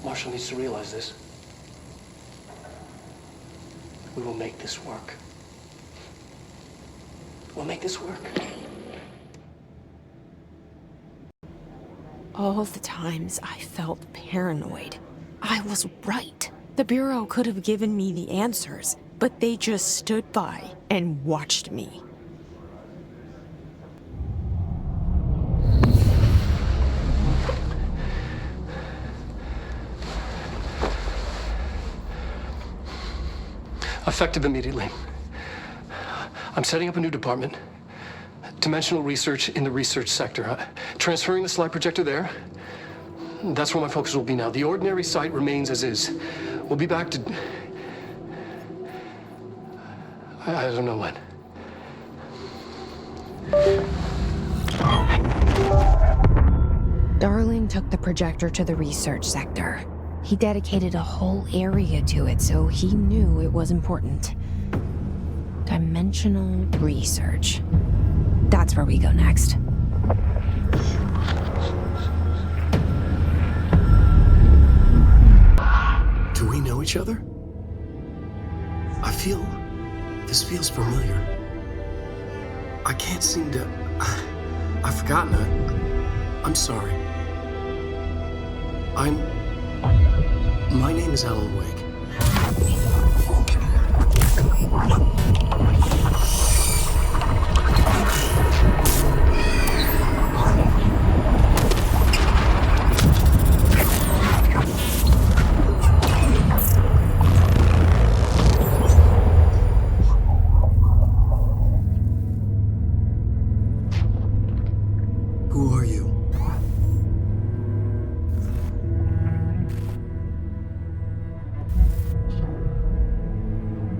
Marshall needs to realize this. We will make this work. We'll make this work. All the times I felt paranoid, I was right. The Bureau could have given me the answers, but they just stood by and watched me. Effective immediately. I'm setting up a new department. Dimensional research in the research sector. Transferring the slide projector there. That's where my focus will be now. The ordinary site remains as is. We'll be back to... I don't know when. Darling took the projector to the research sector. He dedicated a whole area to it, so he knew it was important. Dimensional research. That's where we go next. Do we know each other? This feels familiar. I can't seem to... I've forgotten it. I'm sorry. My name is Alan Wake. Who are you?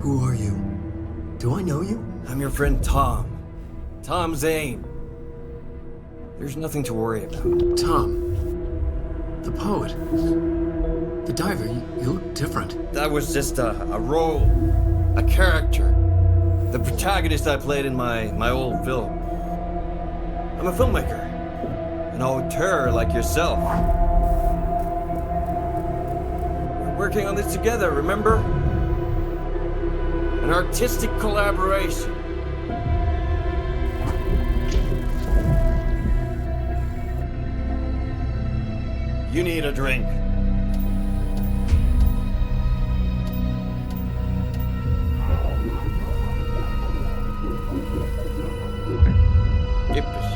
Who are you? Do I know you? I'm your friend Tom. Tom Zane. There's nothing to worry about. Tom. The poet. The diver. You look different. That was just a role. A character. The protagonist I played in my old film. I'm a filmmaker. An auteur like yourself. We're working on this together, remember? An artistic collaboration. You need a drink. Yippish.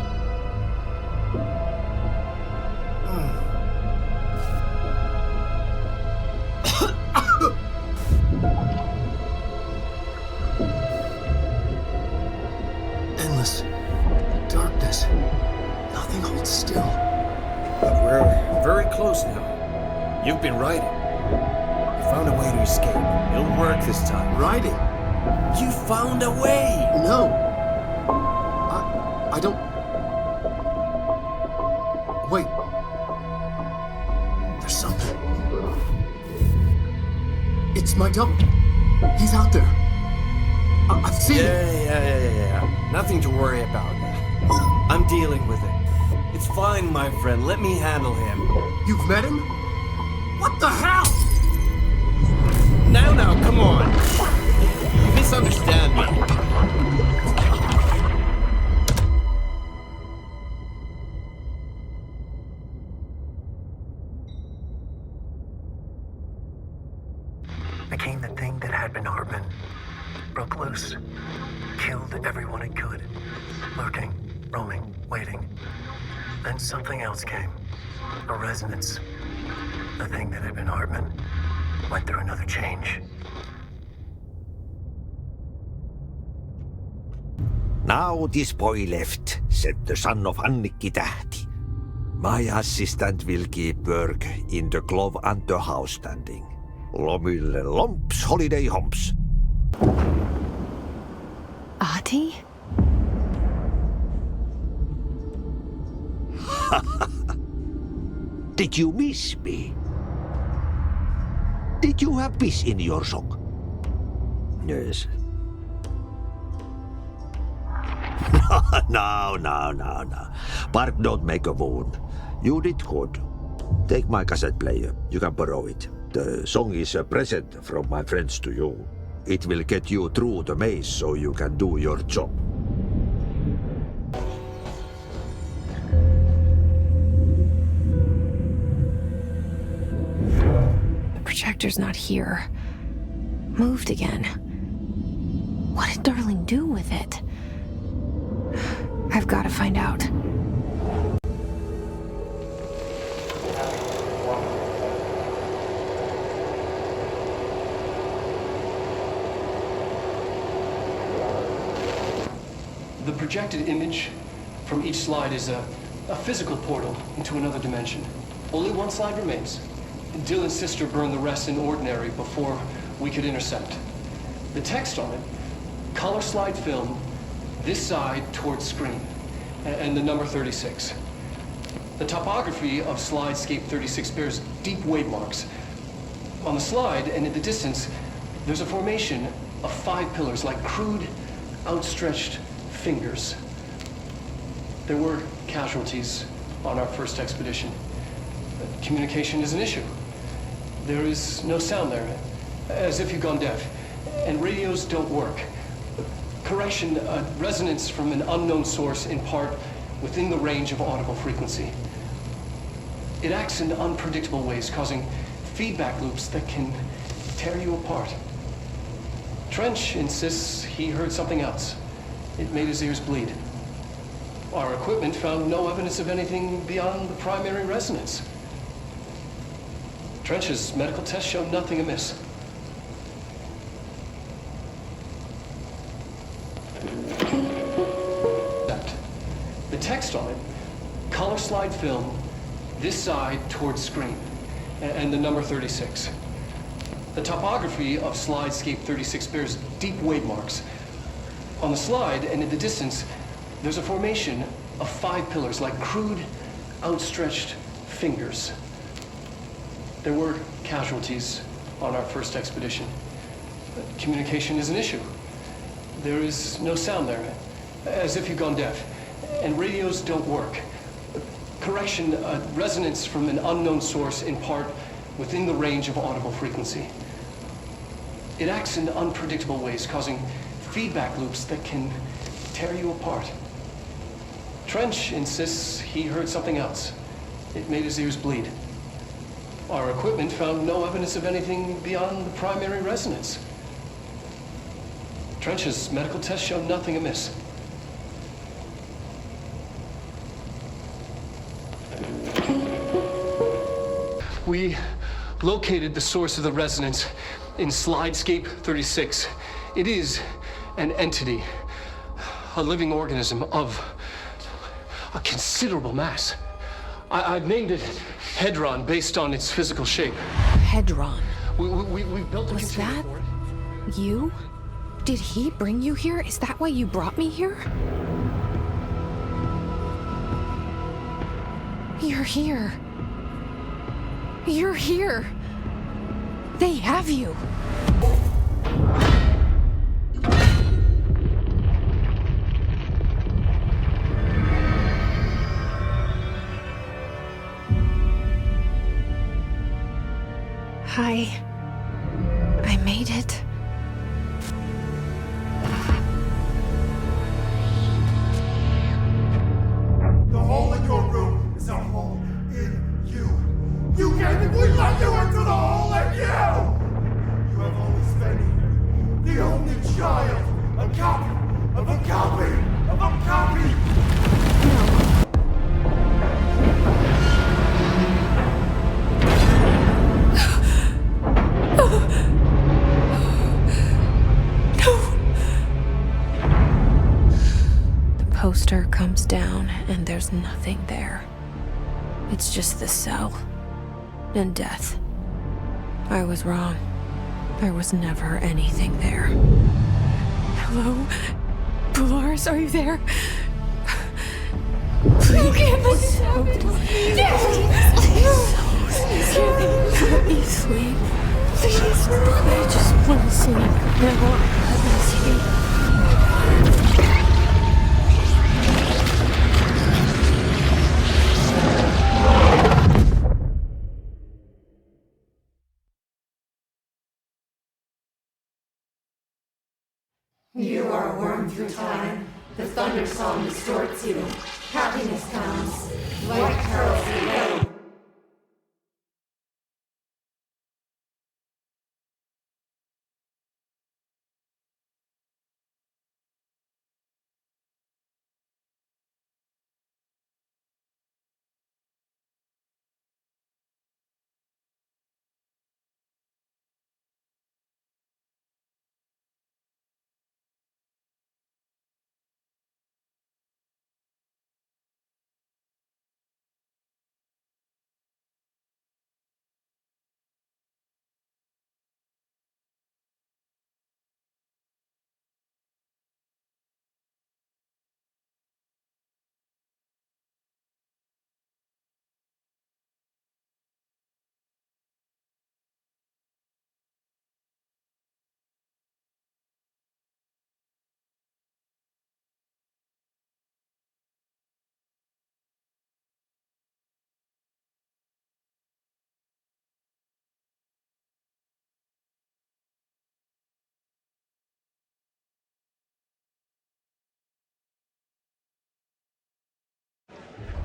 Endless darkness. Nothing holds still. But we're very close now. You've been writing. You found a way to escape. It'll work this time. Writing? You found a way! No. I don't... Wait. There's something. It's my double. He's out there. I've seen him. Yeah. Nothing to worry about. I'm dealing with it. It's fine, my friend. Let me handle him. You've met him? What the hell? Now, come on. You misunderstand me. Became the thing that had been Hartman. Broke loose. Killed everyone it could. Lurking, roaming, waiting. Then something else came. A resonance. The thing that had been Hartman went through another change. Now this boy left, said the son of Annikki Tähti. My assistant will keep work in the glove and the house standing. Lomille lomps, holiday humps. Ahti? Did you miss me? Did you have peace in your song? Yes. No. Bark don't make a wound. You did good. Take my cassette player. You can borrow it. The song is a present from my friends to you. It will get you through the maze so you can do your job. The projector's not here. Moved again. What did Darling do with it? I've got to find out. The projected image from each slide is a physical portal into another dimension. Only one slide remains. Dylan's sister burned the rest in ordinary before we could intercept. The text on it, color slide film, this side towards screen, and the number 36. The topography of slidescape 36 bears deep wave marks. On the slide and in the distance, there's a formation of 5 pillars like crude, outstretched fingers. There were casualties on our first expedition. Communication is an issue. There is no sound there, as if you've gone deaf, and radios don't work. Correction, a resonance from an unknown source in part within the range of audible frequency. It acts in unpredictable ways, causing feedback loops that can tear you apart. Trench insists he heard something else. It made his ears bleed. Our equipment found no evidence of anything beyond the primary resonance. Trench's medical tests showed nothing amiss. The text on it, Color slide film, this side towards screen, and the number 36. The topography of slidescape 36 bears deep wave marks. On the slide and in the distance, there's a formation of 5 pillars like crude, outstretched fingers. There were casualties on our first expedition. Communication is an issue. There is no sound there, as if you've gone deaf. And radios don't work. Correction, resonance from an unknown source in part within the range of audible frequency. It acts in unpredictable ways, causing feedback loops that can tear you apart. Trench insists he heard something else. It made his ears bleed. Our equipment found no evidence of anything beyond the primary resonance. Trench's medical tests showed nothing amiss. We located the source of the resonance in slidescape 36. It is an entity, a living organism of a considerable mass. I've named it Hedron based on its physical shape. Hedron. We built a Was container that for it. you? Did he bring you here? Is that why you brought me here? You're here. You're here. They have you. Hi. I made it. The hole in your room is a hole in you. You came and we let you into the hole in you! You have always been here. The only child. A copy of a copy of a copy. Poster comes down and there's nothing there. It's just the cell and death. I was wrong. There was never anything there. Hello? Polaris, are you there? You can't let me sleep. Please. I just want to sleep. Now, let me sleep. You are a worm through time. The thunder song distorts you. Happiness comes. White pearls below.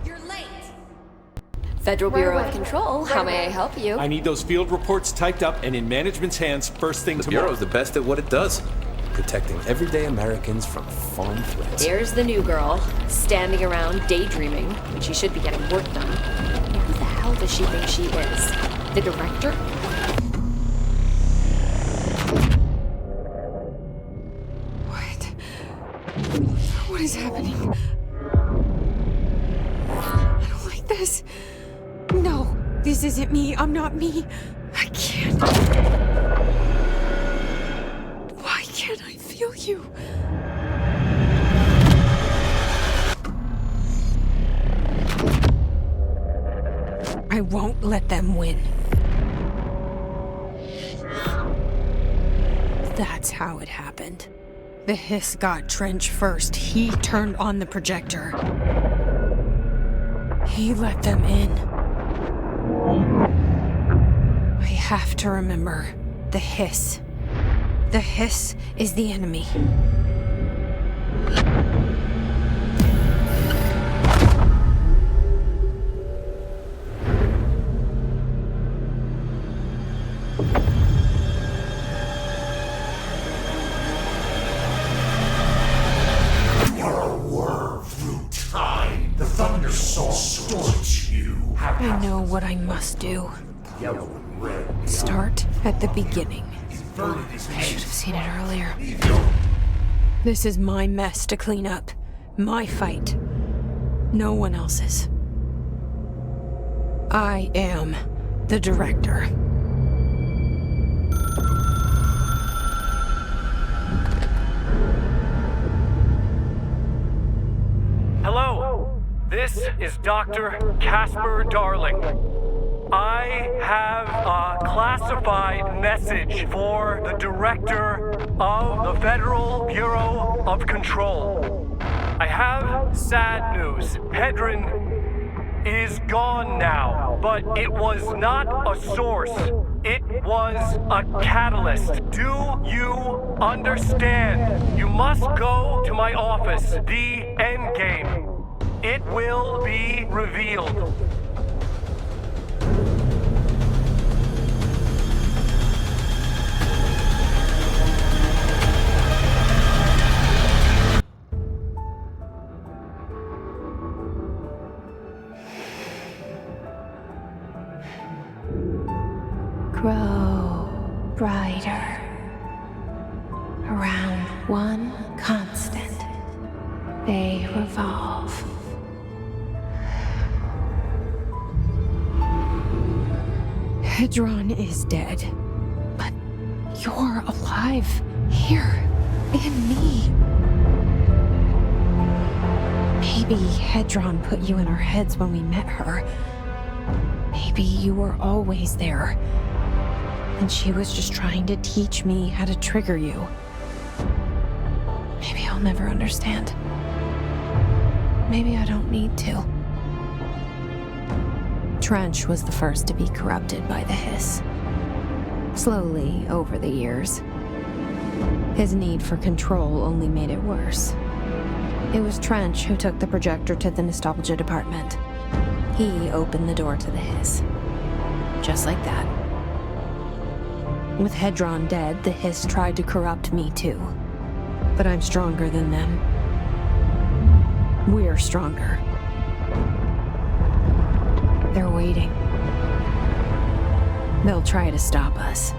You're late! Federal Bureau of Control, how may I help you? I need those field reports typed up and in management's hands first thing tomorrow. The Bureau's the best at what it does. Protecting everyday Americans from foreign threats. There's the new girl, standing around daydreaming when she should be getting work done. And who the hell does she think she is? The director? What is happening? this? No, this isn't me. I'm not me. I can't. Why can't I feel you? I won't let them win. That's how it happened. The hiss got Trench first. He turned on the projector. He let them in. I have to remember the hiss. The hiss is the enemy. I know what I must do. Start at the beginning. I should have seen it earlier. This is my mess to clean up. My fight. No one else's. I am the director. Hello, this is Dr. Casper Darling. I have a classified message for the director of the Federal Bureau of Control. I have sad news. Hedron is gone now, but it was not a source. It was a catalyst. Do you understand? You must go to my office, the Endgame. It will be revealed. Grow brighter around one constant. They revolve. Hedron is dead, but you're alive here in me. Maybe Hedron put you in our heads when we met her. Maybe you were always there. And she was just trying to teach me how to trigger you. Maybe I'll never understand. Maybe I don't need to. Trench was the first to be corrupted by the hiss. Slowly, over the years. His need for control only made it worse. It was Trench who took the projector to the nostalgia department. He opened the door to the hiss. Just like that. With Hedron dead, the hiss tried to corrupt me too. But I'm stronger than them. We're stronger. They're waiting. They'll try to stop us.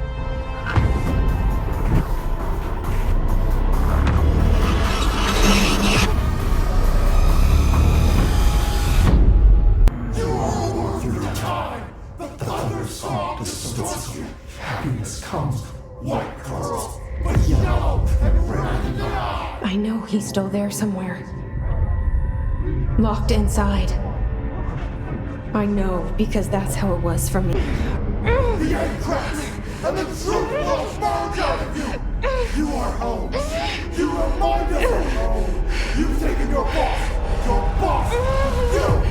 Happiness comes, white pearls, but yellow and red in the eye. I know he's still there somewhere. Locked inside. I know, because that's how it was for me. The egg cracks, and the truth will emerge out of you. You are home. You remind us of home. You've taken your boss, you.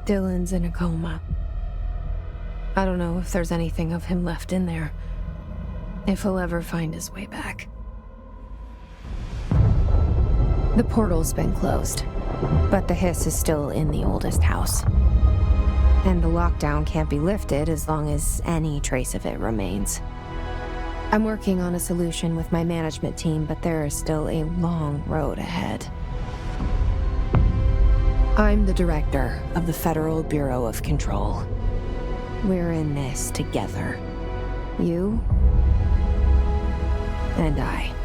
Dylan's in a coma. I don't know if there's anything of him left in there. If he'll ever find his way back. The portal's been closed, but the hiss is still in the oldest house. And the lockdown can't be lifted as long as any trace of it remains. I'm working on a solution with my management team, but there is still a long road ahead. I'm the director of the Federal Bureau of Control. We're in this together. You and I.